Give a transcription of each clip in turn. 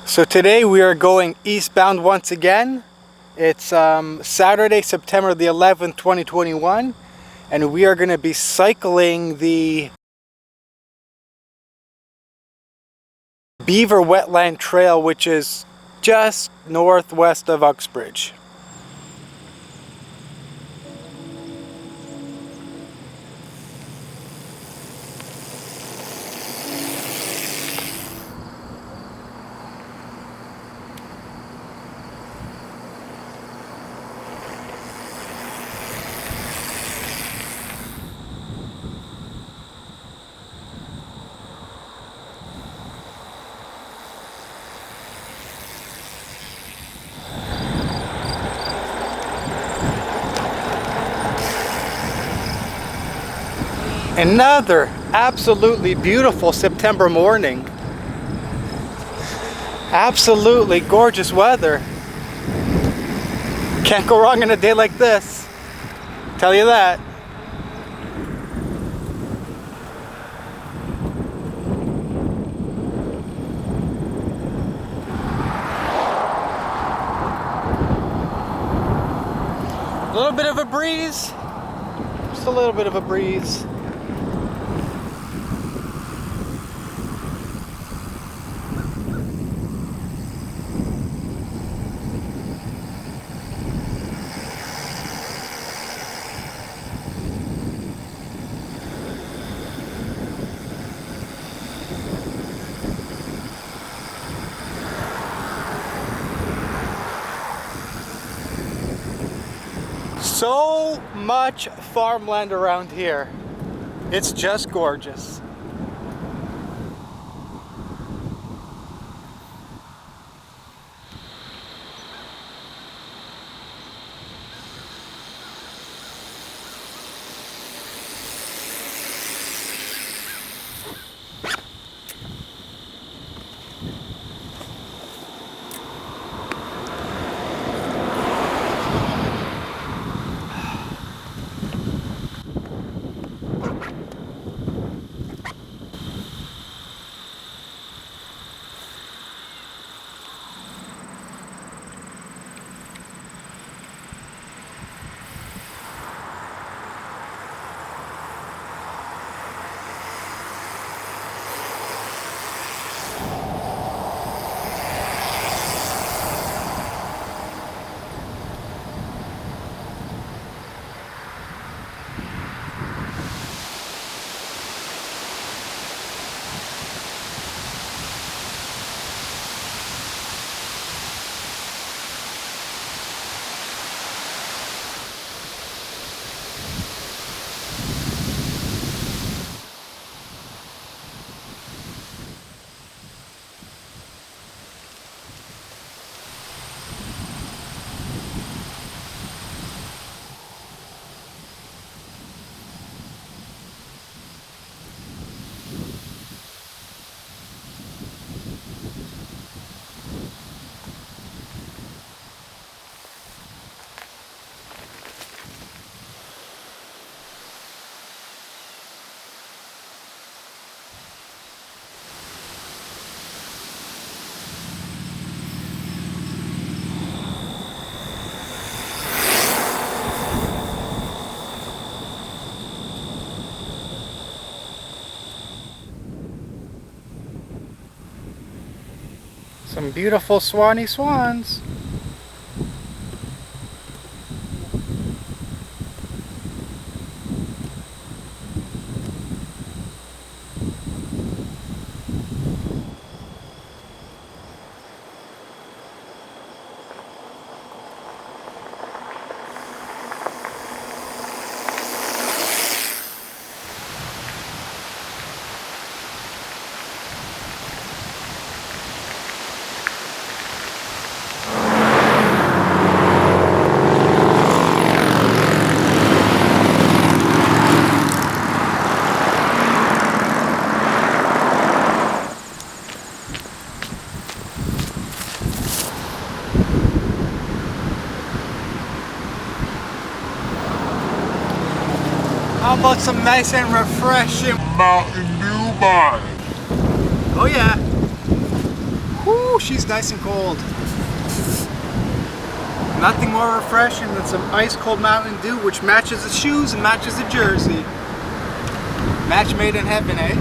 So today we are going eastbound once again. It's Saturday, September the 11th, 2021, and we are going to be cycling the Beaver Wetland Trail, which is just northwest of Uxbridge. Another absolutely beautiful September morning. Absolutely gorgeous weather. Can't go wrong in a day like this. Tell you that. A little bit of a breeze. Just a little bit of a breeze. So much farmland around here. It's just gorgeous. Some beautiful swanny swans. How about some nice and refreshing Mountain Dew bottle? Oh yeah. Woo. Woo, she's nice and cold. Nothing more refreshing than some ice cold Mountain Dew, which matches the shoes and matches the jersey. Match made in heaven, eh?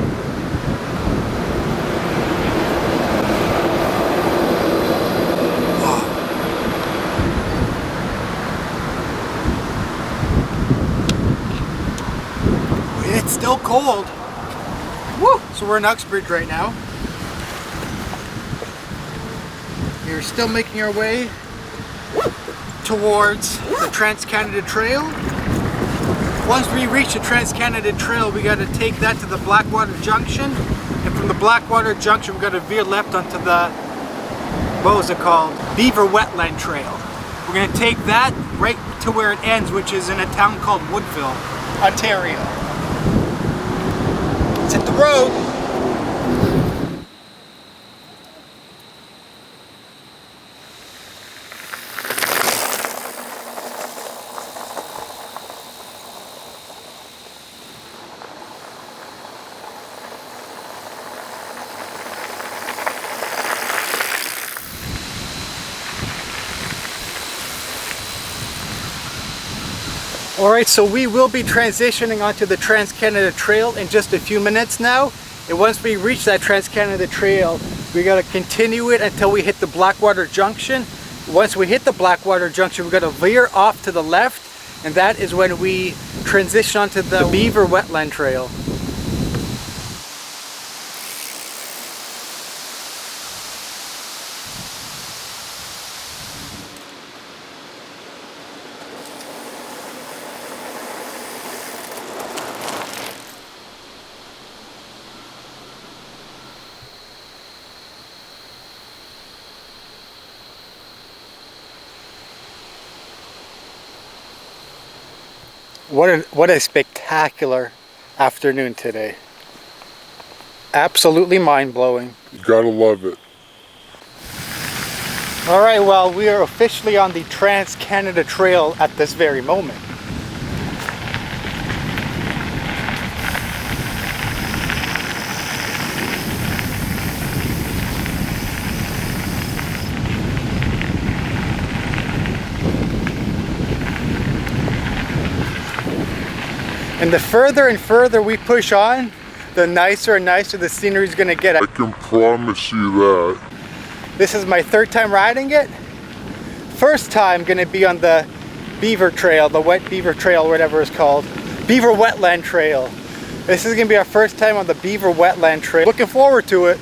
It's still cold. Woo! So we're in Uxbridge right now. We're still making our way towards the Trans-Canada Trail. Once we reach the Trans-Canada Trail, we got to take that to the Blackwater Junction, and from the Blackwater Junction we got to veer left onto the, what was it called? Beaver Wetland Trail. We're going to take that right to where it ends, which is in a town called Woodville, Ontario. Let's hit the road. Alright, so we will be transitioning onto the Trans-Canada Trail in just a few minutes now. And once we reach that Trans-Canada Trail, we gotta continue it until we hit the Blackwater Junction. Once we hit the Blackwater Junction, we're gonna veer off to the left, and that is when we transition onto the Beaver Wetland Trail. What a spectacular afternoon today. Absolutely mind-blowing. You gotta love it. Alright, well, we are officially on the Trans-Canada Trail at this very moment. And the further and further we push on, the nicer and nicer the scenery is going to get. I can promise you that. This is my third time riding it. First time going to be on the Beaver Trail, the Wet Beaver Trail, whatever it's called. Beaver Wetland Trail. This is going to be our first time on the Beaver Wetland Trail. Looking forward to it.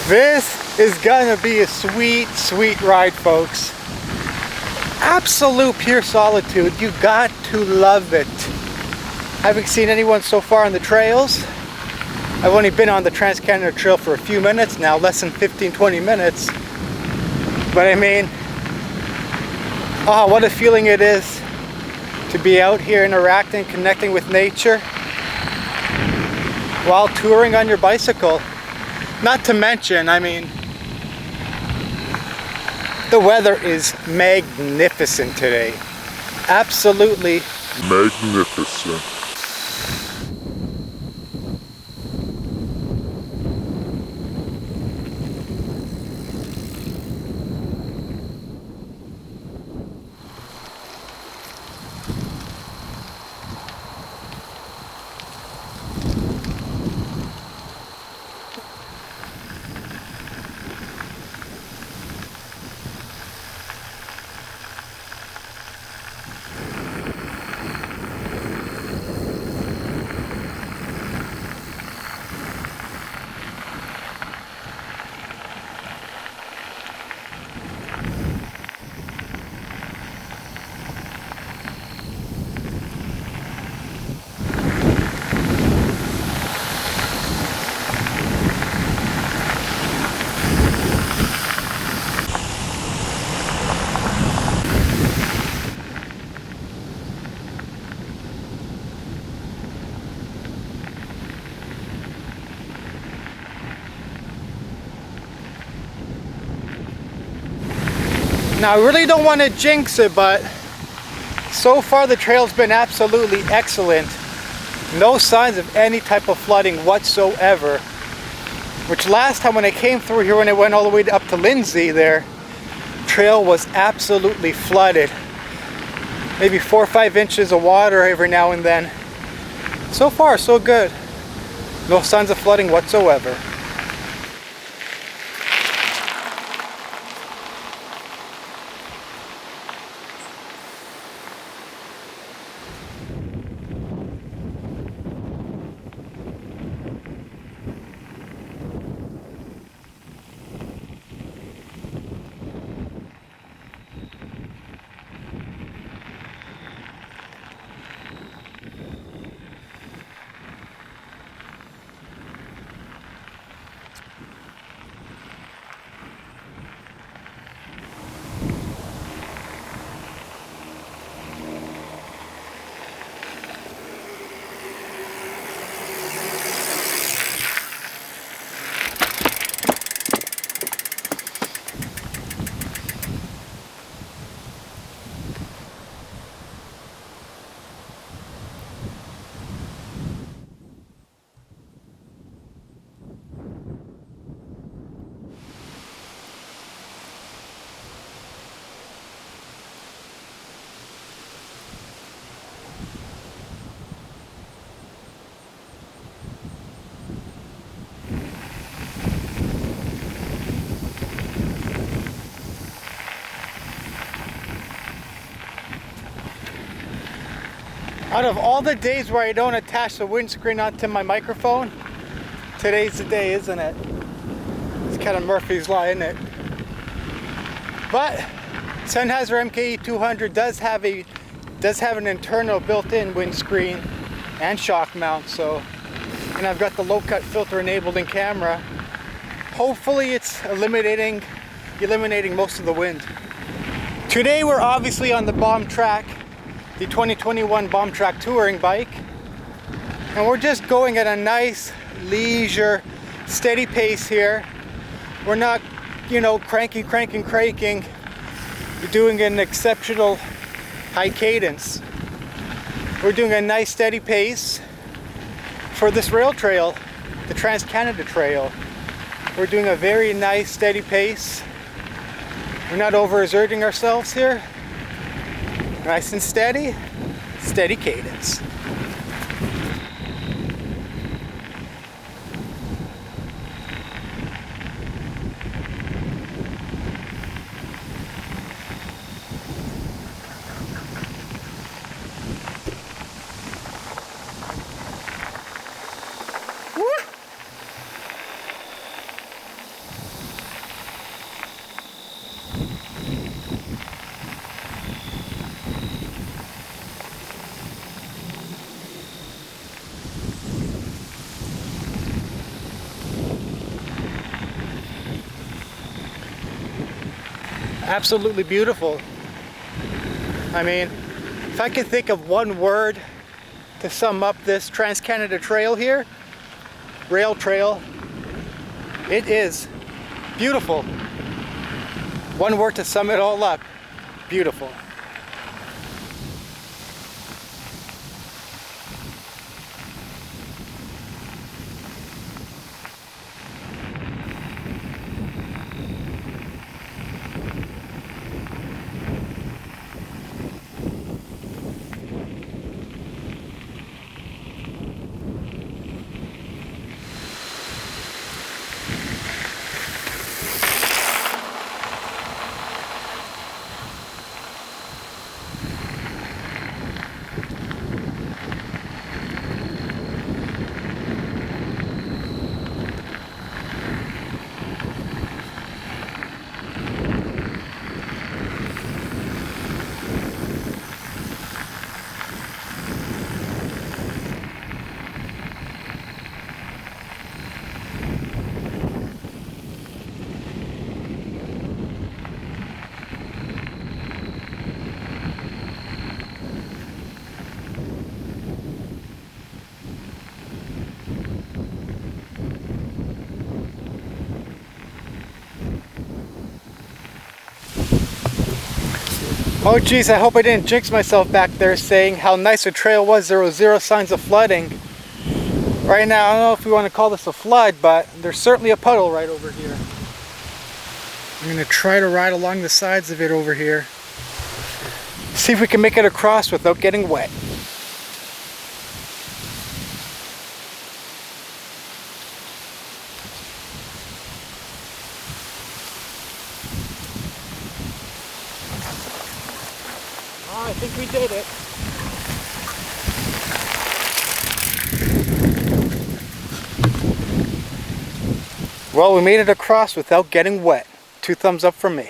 This is gonna be a sweet, sweet ride, folks. Absolute pure solitude. You got to love it. Haven't seen anyone so far on the trails. I've only been on the Trans-Canada Trail for a few minutes now, less than 15-20 minutes. But I mean, oh, what a feeling it is to be out here interacting, connecting with nature while touring on your bicycle. Not to mention, I mean, the weather is magnificent today. Absolutely magnificent. Now I really don't want to jinx it, but so far the trail's been absolutely excellent. No signs of any type of flooding whatsoever. Which last time when I came through here, when I went all the way up to Lindsay there, trail was absolutely flooded. Maybe 4 or 5 inches of water every now and then. So far, so good. No signs of flooding whatsoever. Out of all the days where I don't attach the windscreen onto my microphone, today's the day, isn't it? It's kind of Murphy's Law, isn't it? But Sennheiser MKE 200 does have an internal built-in windscreen and shock mount, so, and I've got the low-cut filter enabled in camera. Hopefully it's eliminating most of the wind. Today we're obviously on the bomb track, the 2021 bomb track touring bike, and we're just going at a nice leisure steady pace here. We're not, you know, cranking. We're doing an exceptional high cadence. We're doing a nice steady pace for this rail trail, the Trans-Canada Trail. We're doing a very nice steady pace. We're not overexerting ourselves here. Nice and steady cadence. Absolutely beautiful. I mean, if I could think of one word to sum up this Trans-Canada Trail here, rail trail, it is beautiful. One word to sum it all up, beautiful. Oh geez, I hope I didn't jinx myself back there saying how nice the trail was. There was zero signs of flooding. Right now, I don't know if we want to call this a flood, but there's certainly a puddle right over here. I'm going to try to ride along the sides of it over here. See if we can make it across without getting wet. Oh, I think we did it. Well, we made it across without getting wet. 2 thumbs up from me.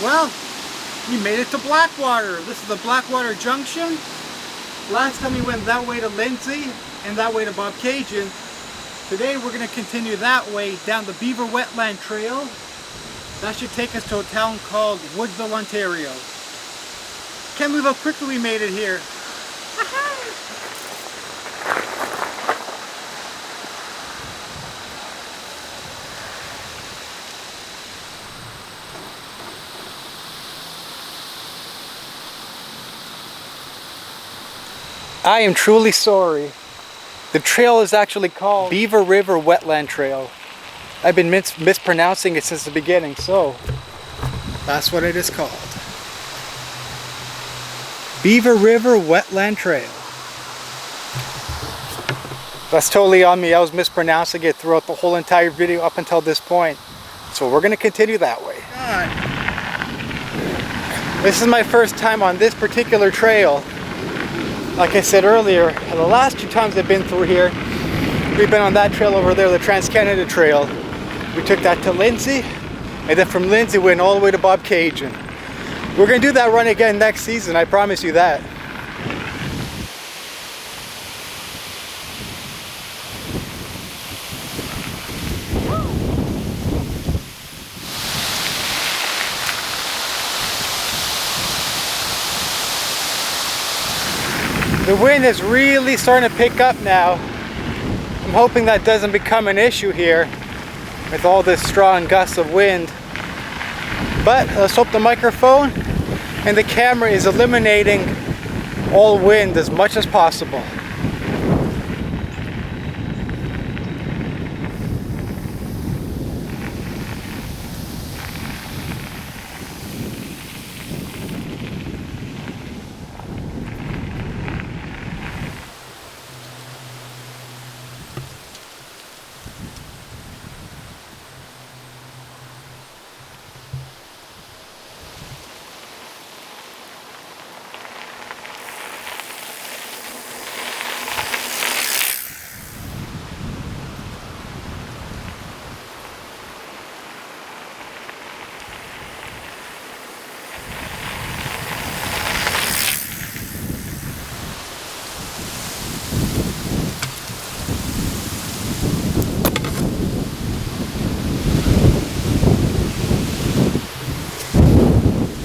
Well, we made it to Blackwater. This is the Blackwater Junction. Last time we went that way to Lindsay and that way to Bobcaygeon. Today we're going to continue that way down the Beaver Wetland Trail. That should take us to a town called Woodville, Ontario. Can't believe how quickly we made it here. I am truly sorry. The trail is actually called Beaver River Wetland Trail. I've been mispronouncing it since the beginning, so that's what it is called. Beaver River Wetland Trail. That's totally on me. I was mispronouncing it throughout the whole entire video up until this point. So we're going to continue that way. This is my first time on this particular trail. Like I said earlier, the last 2 times I've been through here, we've been on that trail over there, the Trans-Canada Trail. We took that to Lindsay, and then from Lindsay we went all the way to Bobcaygeon. We're going to do that run again next season, I promise you that. The wind is really starting to pick up now. I'm hoping that doesn't become an issue here with all this strong gusts of wind. But let's hope the microphone and the camera is eliminating all wind as much as possible.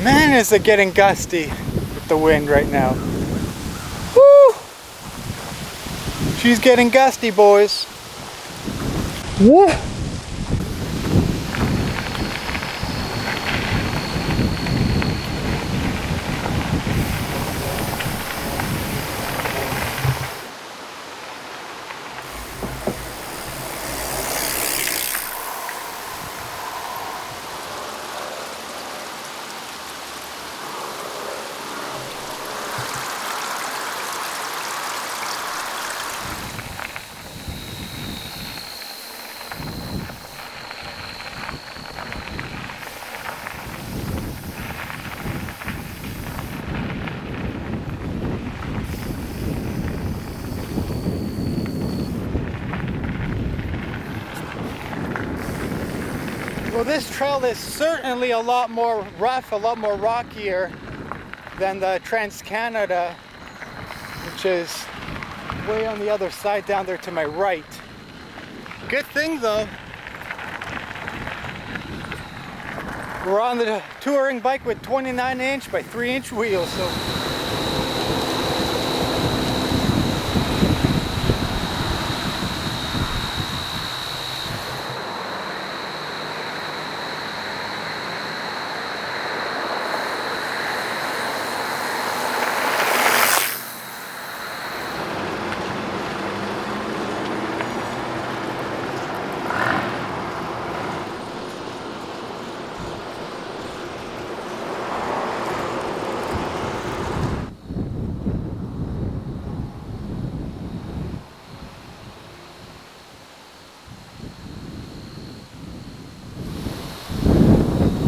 Man, is it getting gusty with the wind right now. Woo! She's getting gusty, boys. Woo! Well, this trail is certainly a lot more rough, a lot more rockier than the Trans-Canada, which is way on the other side down there to my right. Good thing though, we're on the touring bike with 29-inch by 3-inch wheels, so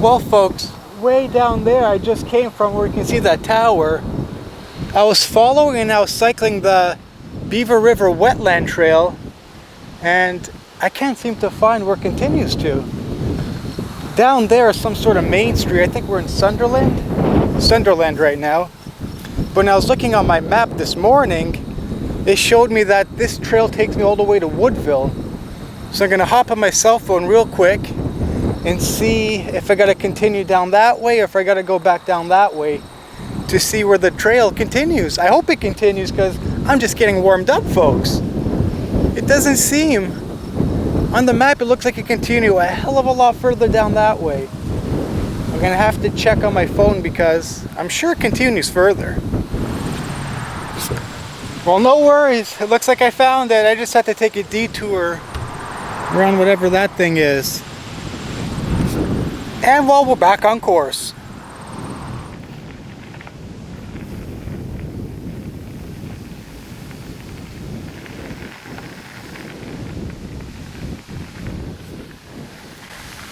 well folks, way down there I just came from where you can see that tower. I was following and I was cycling the Beaver River Wetland Trail and I can't seem to find where it continues to. Down there is some sort of main street. I think we're in Sunderland right now. But when I was looking on my map this morning, it showed me that this trail takes me all the way to Woodville. So I'm gonna hop on my cell phone real quick and see if I gotta continue down that way or if I gotta go back down that way to see where the trail continues. I hope it continues because I'm just getting warmed up, folks. It doesn't seem, on the map it looks like it continues a hell of a lot further down that way. I'm gonna have to check on my phone because I'm sure it continues further. Well, no worries, it looks like I found it. I just had to take a detour around whatever that thing is. And well, we're back on course.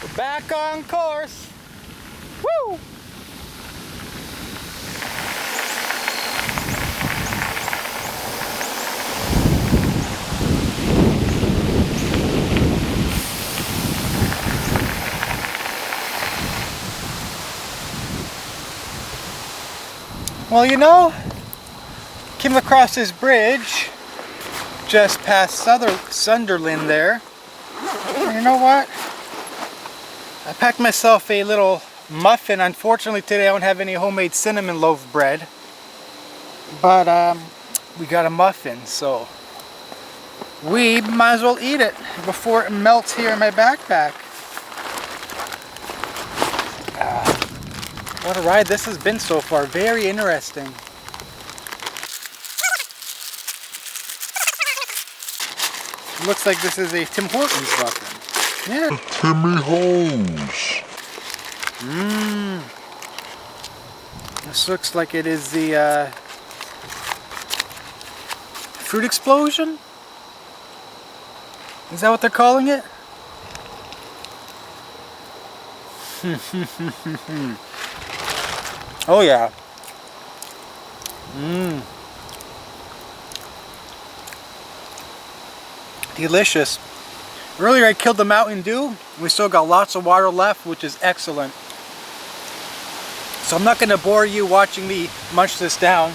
We're back on course. Woo! Well, you know, came across this bridge just past Sunderland there. And you know what? I packed myself a little muffin. Unfortunately today I don't have any homemade cinnamon loaf bread. But we got a muffin, so we might as well eat it before it melts here in my backpack. What a ride this has been so far. Very interesting. It looks like this is a Tim Hortons muffin. Yeah. Timmy Holmes. This looks like it is the fruit explosion? Is that what they're calling it? Oh yeah. Delicious. Earlier I killed the Mountain Dew. We still got lots of water left, which is excellent. So I'm not going to bore you watching me munch this down.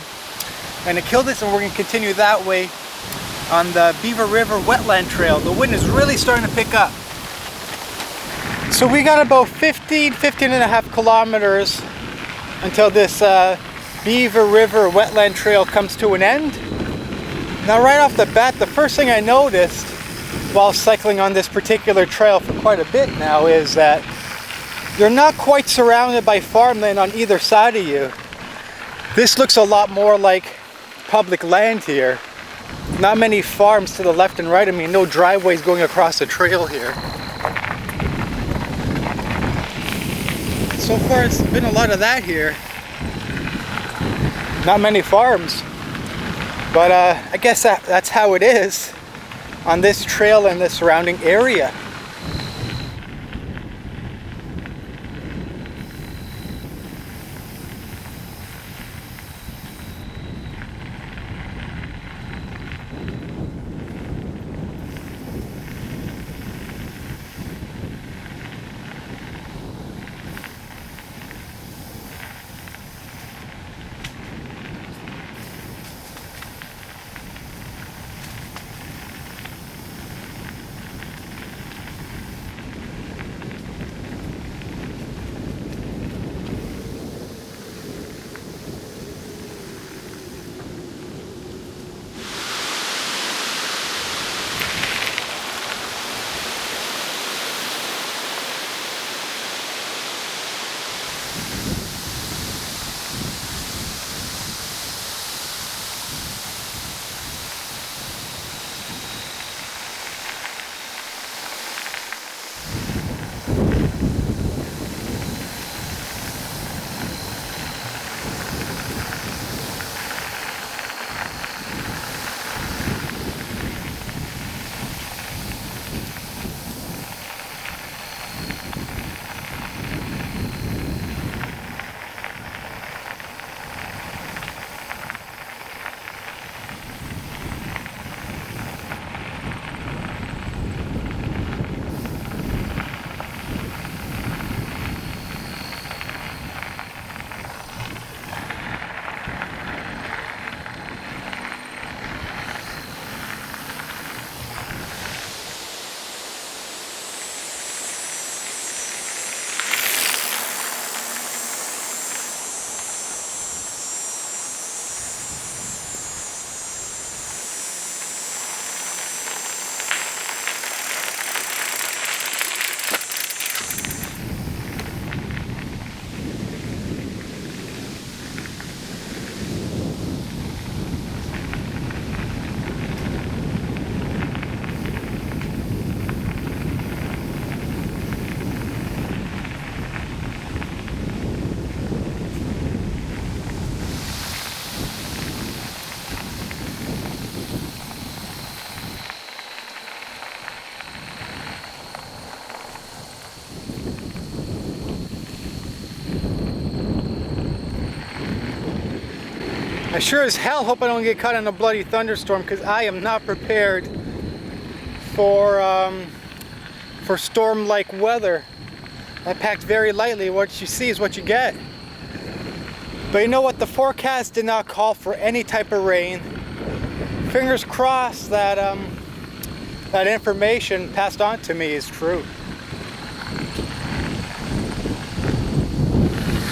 I'm going to kill this and we're going to continue that way on the Beaver River Wetland Trail. The wind is really starting to pick up. So we got about 15 and a half kilometers until this Beaver River Wetland Trail comes to an end. Now right off the bat, the first thing I noticed while cycling on this particular trail for quite a bit now is that you're not quite surrounded by farmland on either side of you. This looks a lot more like public land here. Not many farms to the left and right. I mean, no driveways going across the trail here. So far it's been a lot of that here. Not many farms. But I guess that's how it is on this trail and the surrounding area. I sure as hell hope I don't get caught in a bloody thunderstorm, because I am not prepared for storm-like weather. I packed very lightly. What you see is what you get. But you know what? The forecast did not call for any type of rain. Fingers crossed that that information passed on to me is true.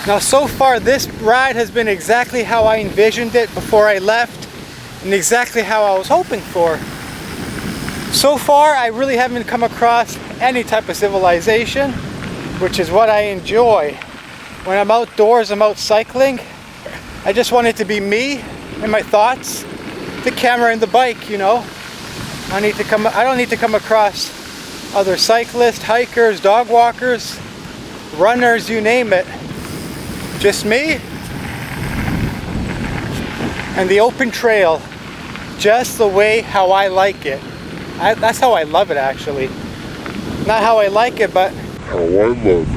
Now, so far this ride has been exactly how I envisioned it before I left, and exactly how I was hoping for. So far, I really haven't come across any type of civilization, which is what I enjoy. When I'm outdoors, I'm out cycling, I just want it to be me and my thoughts, the camera and the bike, you know. I don't need to come across other cyclists, hikers, dog walkers, runners, you name it. Just me and the open trail, just the way how I like it. That's how I love it, actually. Not how I like it, but how I love it.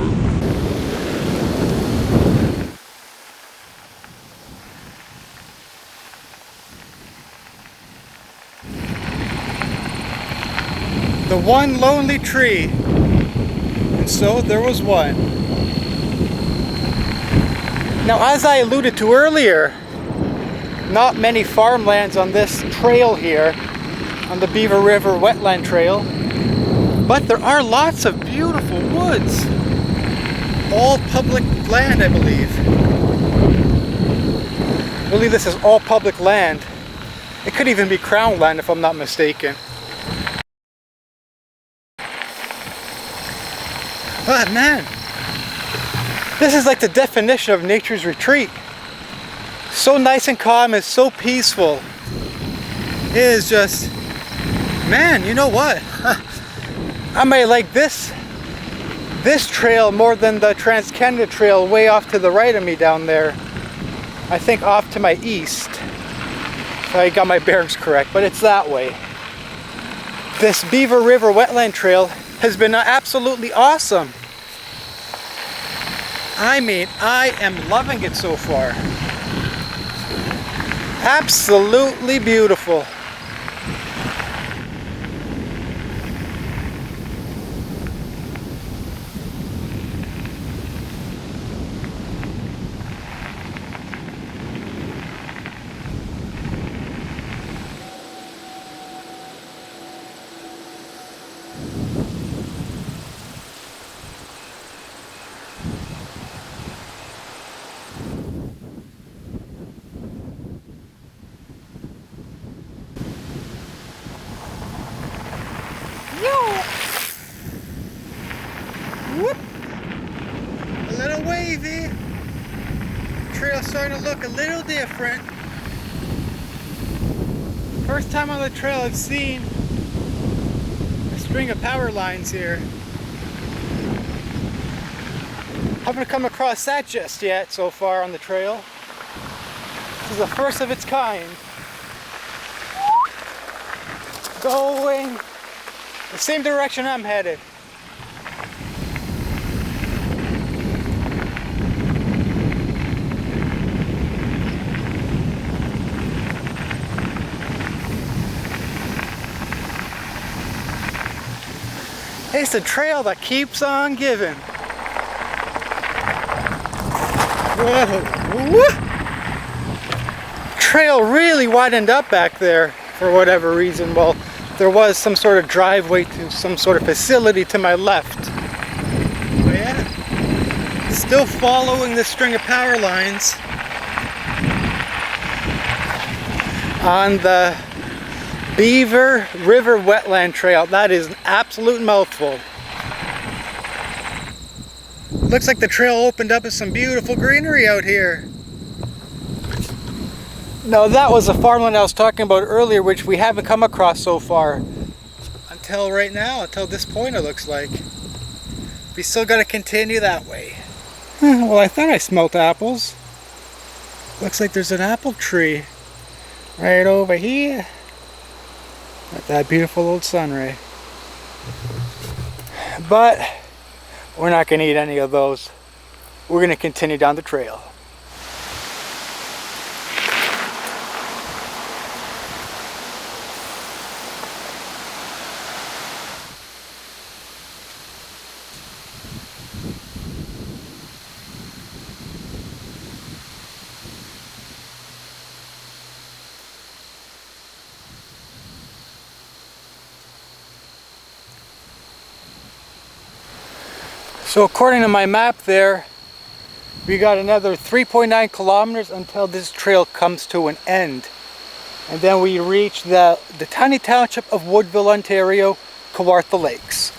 the one lonely tree. And so there was one. Now, as I alluded to earlier, not many farmlands on this trail here, on the Beaver River Wetland Trail, but there are lots of beautiful woods. All public land, I believe. I believe this is all public land. It could even be crown land if I'm not mistaken. But man, this is like the definition of nature's retreat. So nice and calm, it's so peaceful. It is just, man, you know what? I may like this trail more than the Trans-Canada Trail way off to the right of me down there. I think off to my east. If I got my bearings correct, but it's that way. This Beaver River Wetland Trail has been absolutely awesome. I mean, I am loving it so far. Absolutely beautiful. Whoop! A little wavy. Trail's starting to look a little different. First time on the trail I've seen a string of power lines here. Haven't come across that just yet so far on the trail. This is the first of its kind. Going the same direction I'm headed. It's a trail that keeps on giving. Whoa. Woo. Trail really widened up back there for whatever reason. Well, there was some sort of driveway to some sort of facility to my left. But yeah, still following this string of power lines on the Beaver River Wetland Trail. That is an absolute mouthful. Looks like the trail opened up with some beautiful greenery out here. Now that was the farmland I was talking about earlier, which we haven't come across so far. Until right now, until this point it looks like. We still gotta continue that way. Well, I thought I smelt apples. Looks like there's an apple tree right over here. At that beautiful old sun ray. But we're not going to eat any of those. We're going to continue down the trail. So according to my map there, we got another 3.9 kilometers until this trail comes to an end. And then we reach the tiny township of Woodville, Ontario, Kawartha Lakes.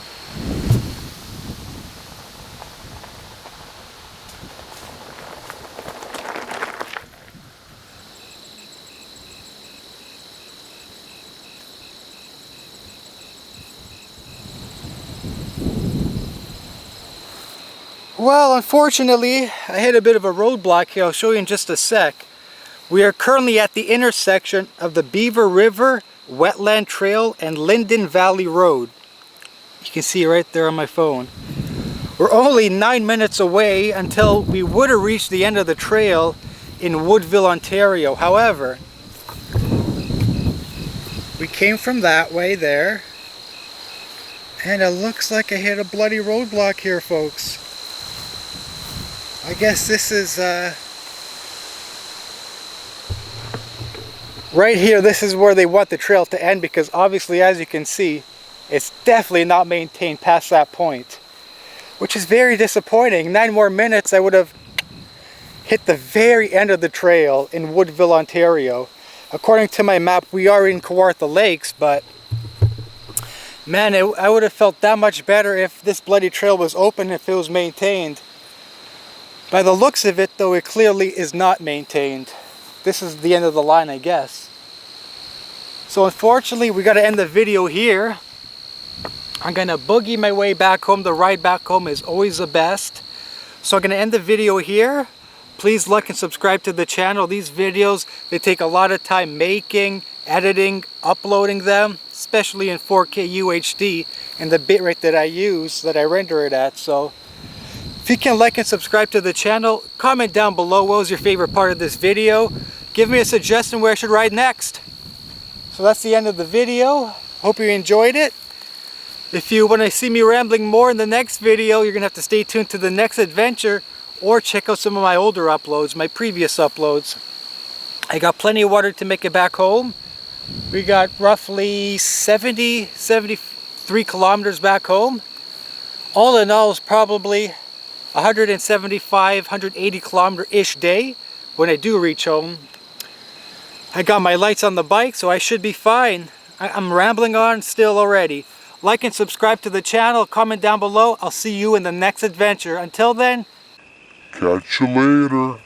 Well, unfortunately, I hit a bit of a roadblock here. I'll show you in just a sec. We are currently at the intersection of the Beaver River, Wetland Trail, and Linden Valley Road. You can see right there on my phone. We're only 9 minutes away until we would have reached the end of the trail in Woodville, Ontario. However, we came from that way there, and it looks like I hit a bloody roadblock here, folks. I guess this is right here. This is where they want the trail to end, because obviously, as you can see, it's definitely not maintained past that point, which is very disappointing. 9 more minutes, I would have hit the very end of the trail in Woodville, Ontario. According to my map, we are in Kawartha Lakes, but man, I would have felt that much better if this bloody trail was open, if it was maintained. By the looks of it, though, it clearly is not maintained. This is the end of the line, I guess. So unfortunately, we got to end the video here. I'm going to boogie my way back home. The ride back home is always the best. So I'm going to end the video here. Please like and subscribe to the channel. These videos, they take a lot of time making, editing, uploading them, especially in 4K UHD and the bitrate that I use, that I render it at. So if you can like and subscribe to the channel, comment down below what was your favorite part of this video. Give me a suggestion where I should ride next. So that's the end of the video. Hope you enjoyed it. If you want to see me rambling more in the next video, you're going to have to stay tuned to the next adventure, or check out some of my older uploads, my previous uploads. I got plenty of water to make it back home. We got roughly 73 kilometers back home. All in all, it's probably 175, 180 kilometer-ish day when I do reach home. I got my lights on the bike, so I should be fine. I'm rambling on still already. Like and subscribe to the channel, comment down below. I'll see you in the next adventure. Until then, Catch you later.